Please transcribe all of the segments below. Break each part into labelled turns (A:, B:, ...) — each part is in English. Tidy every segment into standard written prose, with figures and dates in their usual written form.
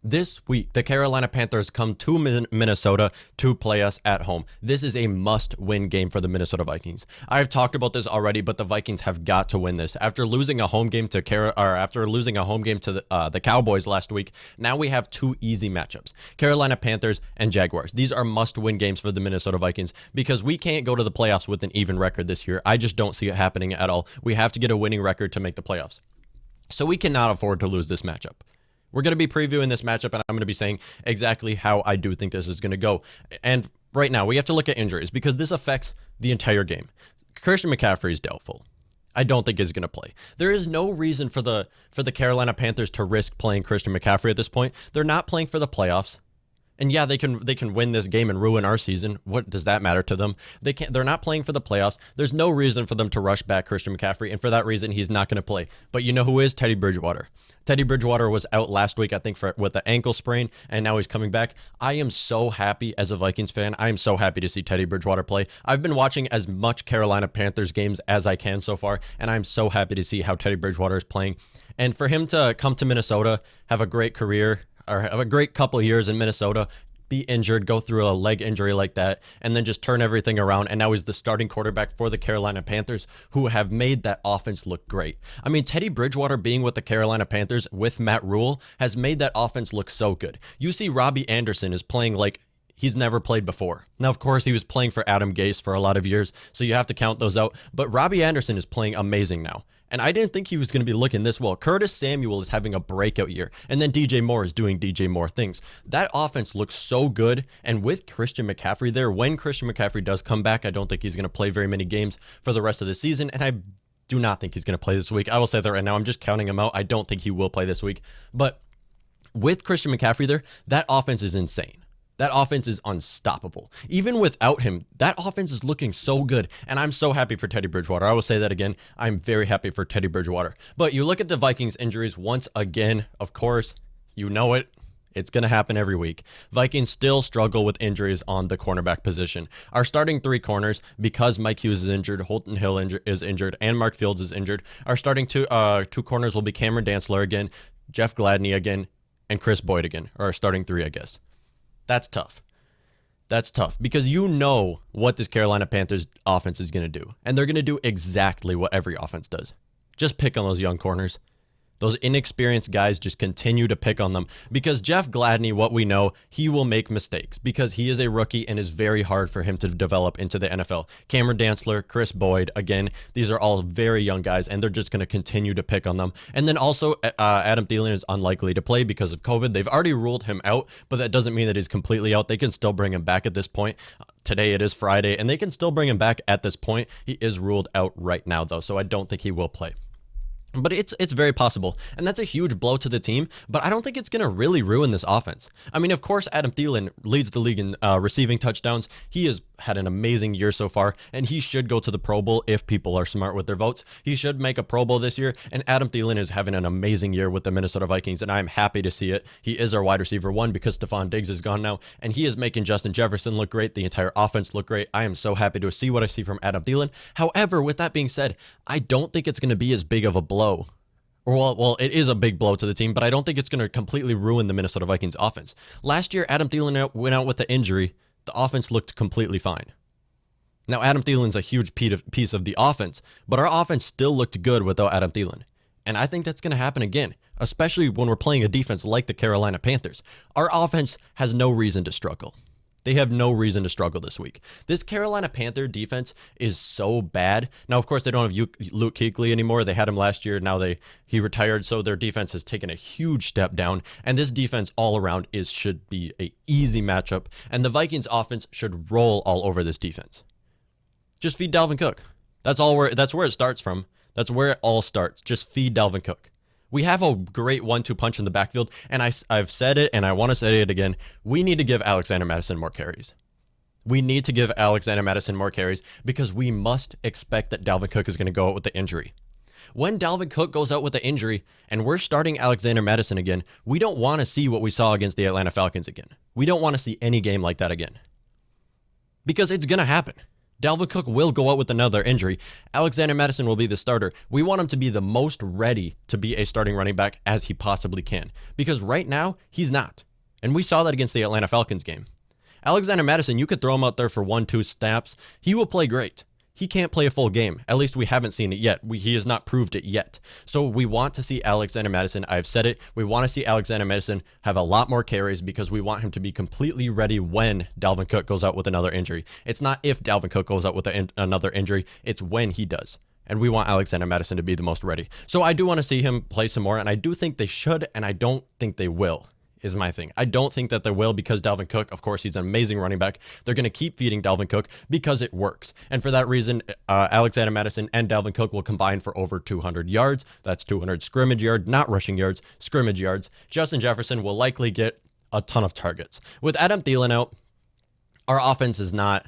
A: This week, the Carolina Panthers come to Minnesota to play us at home. This is a must-win game for the Minnesota Vikings. I've talked about this already, but the Vikings have got to win this. After losing a home game to the Cowboys last week, now we have two easy matchups: Carolina Panthers and Jaguars. These are must-win games for the Minnesota Vikings because we can't go to the playoffs with an even record this year. I just don't see it happening at all. We have to get a winning record to make the playoffs. So we cannot afford to lose this matchup. We're going to be previewing this matchup, and I'm going to be saying exactly how I do think this is going to go. And right now, we have to look at injuries because this affects the entire game. Christian McCaffrey is doubtful. I don't think he's going to play. There is no reason for the Carolina Panthers to risk playing Christian McCaffrey at this point. They're not playing for the playoffs. And yeah, they can win this game and ruin our season. What does that matter to them? They're not playing for the playoffs. There's no reason for them to rush back Christian McCaffrey, and for that reason, he's not going to play. But you know who is? Teddy Bridgewater. Teddy Bridgewater was out last week, I think, with the ankle sprain, and now he's coming back. I am so happy as a Vikings fan. I am so happy to see Teddy Bridgewater play. I've been watching as much Carolina Panthers games as I can so far, and I'm so happy to see how Teddy Bridgewater is playing. And for him to come to Minnesota, have a great career, or have a great couple of years in Minnesota, be injured, go through a leg injury like that, and then just turn everything around. And now he's the starting quarterback for the Carolina Panthers, who have made that offense look great. I mean, Teddy Bridgewater being with the Carolina Panthers with Matt Rule has made that offense look so good. You see Robbie Anderson is playing like he's never played before. Now, of course, he was playing for Adam Gase for a lot of years, so you have to count those out. But Robbie Anderson is playing amazing now. And I didn't think he was going to be looking this well. Curtis Samuel is having a breakout year. And then DJ Moore is doing DJ Moore things. That offense looks so good. And with Christian McCaffrey there, when Christian McCaffrey does come back, I don't think he's going to play very many games for the rest of the season. And I do not think he's going to play this week. I will say that right now. I'm just counting him out. I don't think he will play this week. But with Christian McCaffrey there, that offense is insane. That offense is unstoppable. Even without him, that offense is looking so good. And I'm so happy for Teddy Bridgewater. I will say that again. I'm very happy for Teddy Bridgewater. But you look at the Vikings injuries once again, of course, you know it. It's going to happen every week. Vikings still struggle with injuries on the cornerback position. Our starting three corners, because Mike Hughes is injured, Holton Hill is injured, and Mark Fields is injured. Our starting two corners will be Cameron Dantzler again, Jeff Gladney again, and Chris Boyd again. Or our starting three, I guess. That's tough. That's tough because you know what this Carolina Panthers offense is going to do. And they're going to do exactly what every offense does. Just pick on those young corners. Those inexperienced guys, just continue to pick on them because Jeff Gladney, what we know, he will make mistakes because he is a rookie and is very hard for him to develop into the NFL. Cameron Dantzler, Chris Boyd, again, these are all very young guys and they're just going to continue to pick on them. And then also Adam Thielen is unlikely to play because of COVID. They've already ruled him out, but that doesn't mean that he's completely out. They can still bring him back at this point. Today it is Friday and they can still bring him back at this point. He is ruled out right now though, so I don't think he will play. But it's very possible, and that's a huge blow to the team, but I don't think it's going to really ruin this offense. I mean, of course, Adam Thielen leads the league in receiving touchdowns. He has had an amazing year so far, and he should go to the Pro Bowl if people are smart with their votes. He should make a Pro Bowl this year, and Adam Thielen is having an amazing year with the Minnesota Vikings, and I'm happy to see it. He is our wide receiver one because Stephon Diggs is gone now, and he is making Justin Jefferson look great. The entire offense look great. I am so happy to see what I see from Adam Thielen. However, with that being said, I don't think it's going to be as big of a blow. Well, it is a big blow to the team, but I don't think it's going to completely ruin the Minnesota Vikings offense. Last year, Adam Thielen went out with the injury. The offense looked completely fine. Now, Adam Thielen's a huge piece of the offense, but our offense still looked good without Adam Thielen. And I think that's going to happen again, especially when we're playing a defense like the Carolina Panthers. Our offense has no reason to struggle. They have no reason to struggle this week. This Carolina Panther defense is so bad. Now, of course, they don't have Luke Kuechly anymore. They had him last year. Now he retired, so their defense has taken a huge step down. And this defense all around should be an easy matchup. And the Vikings offense should roll all over this defense. Just feed Dalvin Cook. That's where it starts from. That's where it all starts. Just feed Dalvin Cook. We have a great 1-2 punch in the backfield, and I've said it, and I want to say it again. We need to give Alexander Mattison more carries. We need to give Alexander Mattison more carries because we must expect that Dalvin Cook is going to go out with the injury. When Dalvin Cook goes out with the injury and we're starting Alexander Mattison again, we don't want to see what we saw against the Atlanta Falcons again. We don't want to see any game like that again because it's going to happen. Dalvin Cook will go out with another injury. Alexander Mattison will be the starter. We want him to be the most ready to be a starting running back as he possibly can, because right now he's not. And we saw that against the Atlanta Falcons game. Alexander Mattison, you could throw him out there for 1-2 snaps. He will play great. He can't play a full game. At least we haven't seen it yet. He has not proved it yet. So we want to see Alexander Mattison. I've said it. We want to see Alexander Mattison have a lot more carries because we want him to be completely ready when Dalvin Cook goes out with another injury. It's not if Dalvin Cook goes out with another injury. It's when he does. And we want Alexander Mattison to be the most ready. So I do want to see him play some more, and I do think they should, and I don't think they will. Is my thing. I don't think that they will because Dalvin Cook, of course, he's an amazing running back. They're going to keep feeding Dalvin Cook because it works. And for that reason, Alexander Mattison and Dalvin Cook will combine for over 200 yards. That's 200 scrimmage yards, not rushing yards, scrimmage yards. Justin Jefferson will likely get a ton of targets. With Adam Thielen out, our offense is not,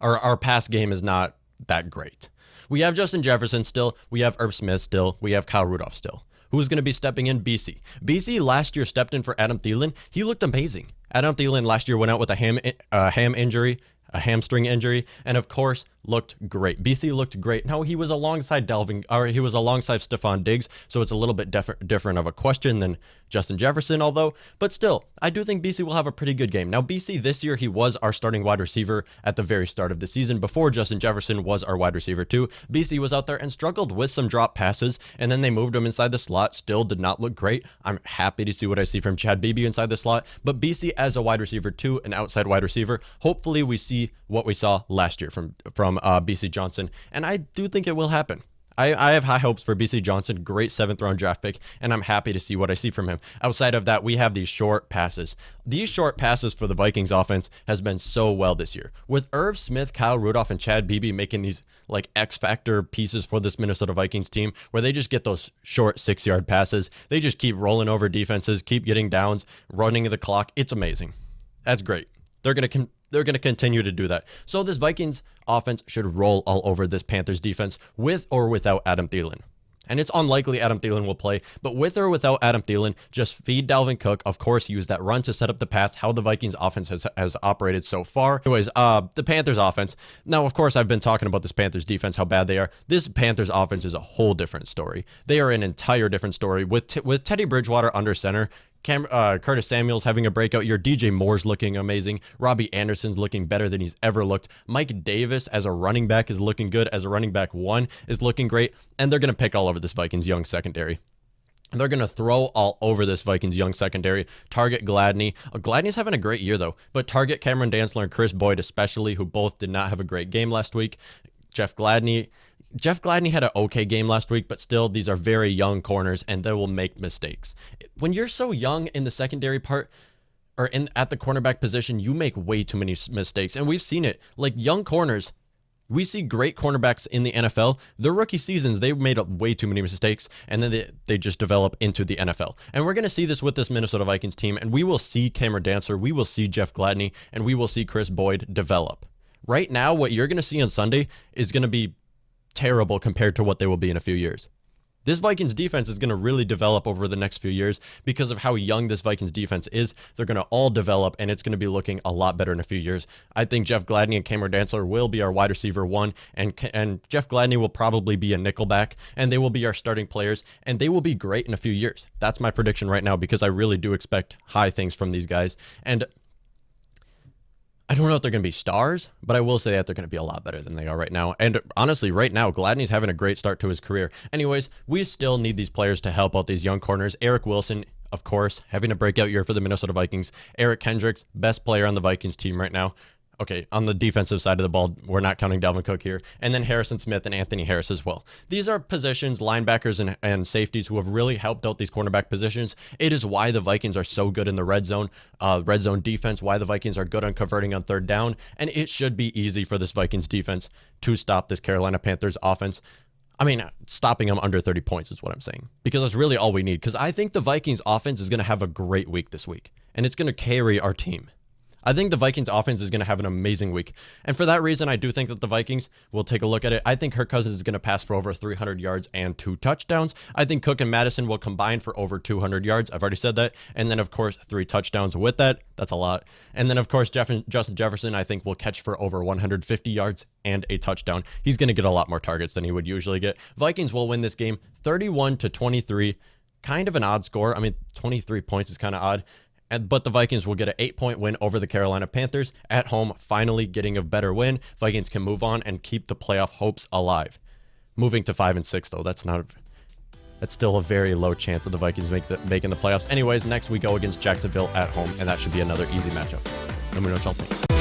A: our pass game is not that great. We have Justin Jefferson still. We have Irv Smith still. We have Kyle Rudolph still. Who's going to be stepping in? BC. BC last year stepped in for Adam Thielen. He looked amazing. Adam Thielen last year went out with a hamstring injury, and of course looked great. BC looked great. Now he was alongside Stephon Diggs, so it's a little bit different of a question than Justin Jefferson, but still, I do think BC will have a pretty good game. Now BC this year, he was our starting wide receiver at the very start of the season before Justin Jefferson was our wide receiver too. BC was out there and struggled with some drop passes, and then they moved him inside the slot. Still did not look great. I'm happy to see what I see from Chad Beebe inside the slot, but BC as a wide receiver too, an outside wide receiver, hopefully we see what we saw last year from BC Johnson, and I do think it will happen. I have high hopes for BC Johnson, great 7th round draft pick, and I'm happy to see what I see from him. Outside of that, we have these short passes. These short passes for the Vikings offense has been so well this year. With Irv Smith, Kyle Rudolph, and Chad Beebe making these like X-factor pieces for this Minnesota Vikings team where they just get those short 6-yard passes. They just keep rolling over defenses, keep getting downs, running the clock. It's amazing. That's great. They're going to continue to do that. So this Vikings offense should roll all over this Panthers defense with or without Adam Thielen. And it's unlikely Adam Thielen will play, but with or without Adam Thielen, just feed Dalvin Cook. Of course, use that run to set up the pass, how the Vikings offense has operated so far. Anyways, the Panthers offense. Now, of course, I've been talking about this Panthers defense, how bad they are. This Panthers offense is a whole different story. They are an entire different story. With Teddy Bridgewater under center, Curtis Samuel's having a breakout year. DJ Moore's looking amazing. Robbie Anderson's looking better than he's ever looked. Mike Davis as a running back is looking good. As a running back 1 is looking great. And they're going to pick all over this Vikings young secondary. They're going to throw all over this Vikings young secondary. Target Gladney. Gladney's having a great year, though. But target Cameron Dantzler and Chris Boyd especially, who both did not have a great game last week. Jeff Gladney had an okay game last week, but still, these are very young corners, and they will make mistakes. When you're so young in the secondary part, or at the cornerback position, you make way too many mistakes, and we've seen it. Like young corners, we see great cornerbacks in the NFL. Their rookie seasons, they've made way too many mistakes, and then they just develop into the NFL. And we're going to see this with this Minnesota Vikings team, and we will see Cameron Dantzler, we will see Jeff Gladney, and we will see Chris Boyd develop. Right now, what you're going to see on Sunday is going to be terrible compared to what they will be in a few years. This Vikings defense is going to really develop over the next few years because of how young this Vikings defense is. They're going to all develop, and it's going to be looking a lot better in a few years. I think Jeff Gladney and Cameron Dantzler will be our wide receiver 1, and Jeff Gladney will probably be a nickelback, and they will be our starting players, and they will be great in a few years. That's my prediction right now because I really do expect high things from these guys. And I don't know if they're going to be stars, but I will say that they're going to be a lot better than they are right now. And honestly, right now, Gladney's having a great start to his career. Anyways, we still need these players to help out these young corners. Eric Wilson, of course, having a breakout year for the Minnesota Vikings. Eric Kendricks, best player on the Vikings team right now. Okay, on the defensive side of the ball, we're not counting Dalvin Cook here. And then Harrison Smith and Anthony Harris as well. These are positions, linebackers and safeties who have really helped out these cornerback positions. It is why the Vikings are so good in the red zone defense, why the Vikings are good on converting on 3rd down. And it should be easy for this Vikings defense to stop this Carolina Panthers offense. I mean, stopping them under 30 points is what I'm saying, because that's really all we need. Because I think the Vikings offense is going to have a great week this week, and it's going to carry our team. I think the Vikings offense is going to have an amazing week. And for that reason, I do think that the Vikings will take a look at it. I think Kirk Cousins is going to pass for over 300 yards and 2 touchdowns. I think Cook and Madison will combine for over 200 yards. I've already said that. And then, of course, 3 touchdowns with that. That's a lot. And then, of course, Justin Jefferson, I think, will catch for over 150 yards and a touchdown. He's going to get a lot more targets than he would usually get. Vikings will win this game 31-23. Kind of an odd score. I mean, 23 points is kind of odd. But the Vikings will get an 8-point win over the Carolina Panthers at home, finally getting a better win. Vikings can move on and keep the playoff hopes alive. Moving to 5-6, though, that's still a very low chance of the Vikings making the playoffs. Anyways, next we go against Jacksonville at home, and that should be another easy matchup. Let me know what y'all think.